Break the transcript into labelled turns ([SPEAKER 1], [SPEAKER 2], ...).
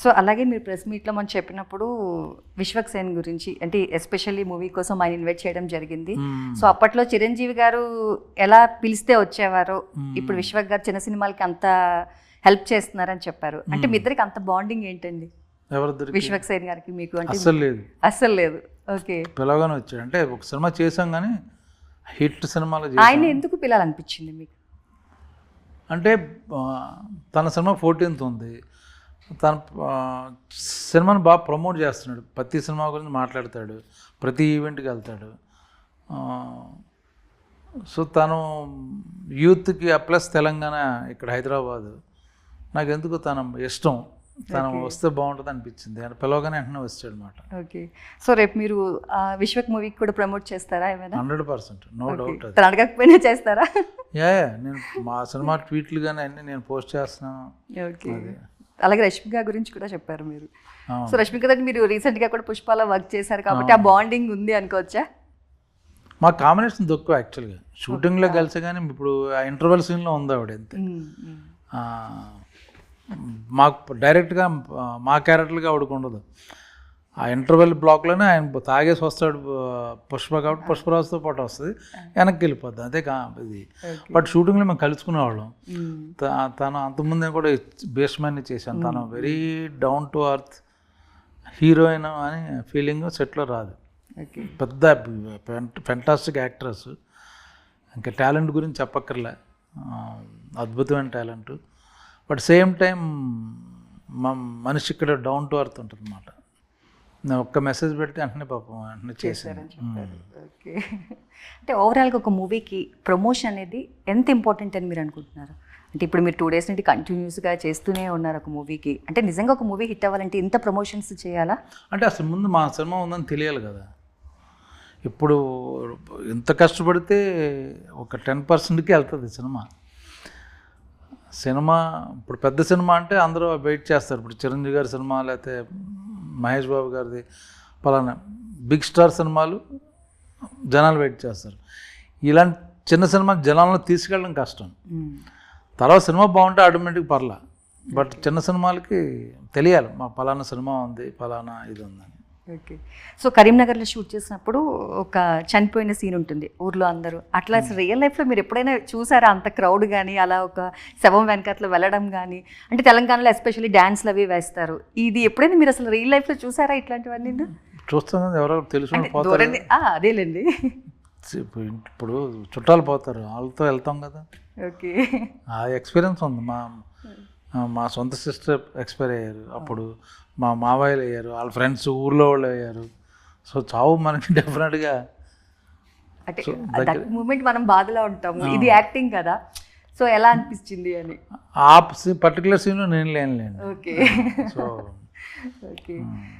[SPEAKER 1] So అలాగే మీరు press మీట్లో మనం చెప్పినప్పుడు విశ్వక్ సేన్ గురించి అంటే ఎస్పెషల్లీ మూవీ కోసం ఆయన ఇన్వైట్ చేయడం జరిగింది. సో అప్పట్లో చిరంజీవి గారు ఎలా పిలిస్తే వచ్చేవారో ఇప్పుడు విశ్వక్ గారు చిన్న సినిమాలకి అంత హెల్ప్ చేస్తున్నారని చెప్పారు. అంటే మీ ఇద్దరికి అంత బాండింగ్ ఏంటండి విశ్వక్ సేన్ గారికి మీకు? అంటే అస్సలు లేదు. ఓకే,
[SPEAKER 2] పిలవగానే వచ్చాడు. అంటే ఒక సినిమా చేసాం కానీ హిట్ సినిమాలో
[SPEAKER 1] ఆయన ఎందుకు పిలాలనిపించింది మీకు?
[SPEAKER 2] అంటే తన సినిమా 14th ఉంది, తన సినిమాని బాగా ప్రమోట్ చేస్తున్నాడు, ప్రతి సినిమా గురించి మాట్లాడతాడు, ప్రతి ఈవెంట్కి వెళ్తాడు. సో తను యూత్కి ప్లస్ తెలంగాణ ఇక్కడ హైదరాబాదు నాకు ఎందుకు తన ఇష్టం, తను వస్తే బాగుంటుంది అనిపించింది. ఆయన పిలవగానే వెంటనే వచ్చాడు అనమాట.
[SPEAKER 1] ఓకే, సో రేపు మీరు విశ్వక్ మూవీకి కూడా ప్రమోట్ చేస్తారా ఏమైనా?
[SPEAKER 2] 100%, నో డౌట్.
[SPEAKER 1] తను అడగకపోయినా చేస్తారా?
[SPEAKER 2] నేను మా సినిమా ట్వీట్లు కానీ అన్నీ నేను పోస్ట్ చేస్తున్నాను.
[SPEAKER 1] ఓకే, అలాగే రష్మిక గురించి కూడా చెప్పారు మీరు. సో రష్మిక దగ్గర మీరు రీసెంట్గా కూడా పుష్పాలో వర్క్ చేశారు కాబట్టి ఆ బాండింగ్ ఉంది అనుకోవచ్చా?
[SPEAKER 2] మా కాంబినేషన్ తక్కువ యాక్చువల్గా, షూటింగ్లో కలిసి కానీ ఇప్పుడు ఆ ఇంటర్వెల్ సీన్లో ఉంది ఆవిడ అంతే. మాకు డైరెక్ట్గా మా క్యారెక్టర్గా ఆవిడకు ఉండదు. ఆ ఇంటర్వెల్ బ్లాక్లోనే ఆయన తాగేసి వస్తాడు పుష్ప, కాబట్టి పుష్పరాజుతో పాటు వస్తుంది, వెనక్కి వెళ్ళిపోద్ది అదే ఇది. బట్ షూటింగ్లో మేము కలుసుకునేవాళ్ళం. తను అంతకుముందే కూడా భీష్మాన్ని చేశాను. తను very down to earth heroine అని ఫీలింగ్ సెట్లో రాదు. పెద్ద ఫెంటాస్టిక్ యాక్ట్రెస్, ఇంకా టాలెంట్ గురించి చెప్పక్కర్లే, అద్భుతమైన టాలెంట్. బట్ సేమ్ టైం మా మనిషి ఇక్కడ డౌన్ టు అర్త్ ఉంటుంది అన్నమాట. నేను ఒక్క మెసేజ్ పెడితే వెంటనే పాపం వెంటనే చేశాను.
[SPEAKER 1] ఓకే, అంటే ఓవరాల్గా ఒక మూవీకి ప్రమోషన్ అనేది ఎంత ఇంపార్టెంట్ అని మీరు అనుకుంటున్నారు? అంటే ఇప్పుడు మీరు 2 days నుండి కంటిన్యూస్గా చేస్తూనే ఉన్నారు ఒక మూవీకి. అంటే నిజంగా ఒక మూవీ హిట్ అవ్వాలంటే ఇంత ప్రమోషన్స్ చేయాలా?
[SPEAKER 2] అంటే అసలు ముందు మా సినిమా ఉందని తెలియాలి కదా. ఇప్పుడు ఎంత కష్టపడితే ఒక 10%కి వెళ్తుంది సినిమా. ఇప్పుడు పెద్ద సినిమా అంటే అందరూ వెయిట్ చేస్తారు. ఇప్పుడు చిరంజీవి గారి సినిమా లేకపోతే మహేష్ బాబు గారిది పలానా బిగ్ స్టార్ సినిమాలు జనాలు వెయిట్ చేస్తారు. ఇలాంటి చిన్న సినిమా జనాలను తీసుకెళ్ళడం కష్టం. తర్వాత సినిమా బాగుంటే ఆటోమేటిక్ పర్లా. బట్ చిన్న సినిమాలకి తెలియాలి మా పలానా సినిమా ఉంది, పలానా ఇది ఉందని.
[SPEAKER 1] ఓకే, సో కరీంనగర్లో షూట్ చేసినప్పుడు ఒక చనిపోయిన సీన్ ఉంటుంది ఊర్లో అందరూ. అట్లా రియల్ లైఫ్లో మీరు ఎప్పుడైనా చూసారా అంత క్రౌడ్ కానీ, అలా ఒక శవం వెనకట్లో వెళ్ళడం కానీ? అంటే తెలంగాణలో ఎస్పెషల్లీ డ్యాన్స్లు అవి వేస్తారు. ఇది ఎప్పుడైనా మీరు అసలు రియల్ లైఫ్లో చూసారా ఇట్లాంటివన్నీ?
[SPEAKER 2] చూస్తాను, ఎవరో తెలుసు.
[SPEAKER 1] అదేలేండి,
[SPEAKER 2] ఇప్పుడు చుట్టాలు పోతారు, వాళ్ళతో వెళ్తాం కదా.
[SPEAKER 1] ఓకే,
[SPEAKER 2] ఆ ఎక్స్పీరియన్స్ ఉంది. మా సొంత సిస్టర్ ఎక్స్పైర్ అయ్యారు, అప్పుడు మా మావయ్యలు అయ్యారు, వాళ్ళ ఫ్రెండ్స్ ఊర్లో వాళ్ళు అయ్యారు. సో చావు మనకి డెఫినెట్గా
[SPEAKER 1] అంటే మూమెంట్ మనం బాధలో ఉంటాము, ఇది యాక్టింగ్ కదా. సో ఎలా అనిపించింది అని?
[SPEAKER 2] ఆ పర్టికులర్ సీన్లో నేను లేనులేండి.
[SPEAKER 1] Okay,
[SPEAKER 2] so
[SPEAKER 1] okay.